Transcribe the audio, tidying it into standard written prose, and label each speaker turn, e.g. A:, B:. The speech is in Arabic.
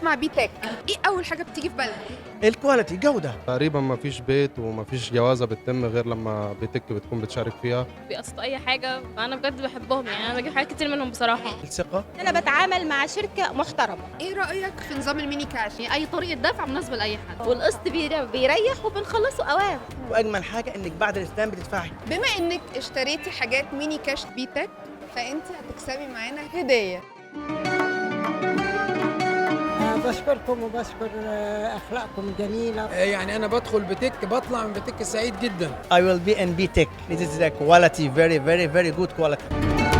A: بسمع بيتك، ايه اول حاجه بتيجي في بالك؟
B: الكواليتي، جودة.
C: تقريبا ما فيش بيت وما فيش جوازة بتتم غير لما بتك بتكون بتشارك فيها.
D: بيقسطوا اي حاجه، فانا بجد بحبهم، يعني انا بجيب حاجات كتير منهم بصراحه.
B: الثقة.
E: انا بتعامل مع شركه محترمه،
A: ايه رايك في نظام الميني كاش؟
D: يعني اي طريقه دفع مناسبه لاي حد.
E: والقسط بيريح وبنخلصه اوام.
B: وأجمل حاجة إنك بعد الاستلام بتدفعي.
A: بما انك اشتريتي حاجات ميني كاش بيتك، فانت هتكسبي معانا هديه.
F: بشكركم وبشكر أخلاقكم جميلة.
G: يعني أنا بدخل بتك بطلع من بتك سعيد جدا.
B: I will be in B-Tech. This is a quality, very, very, very good quality.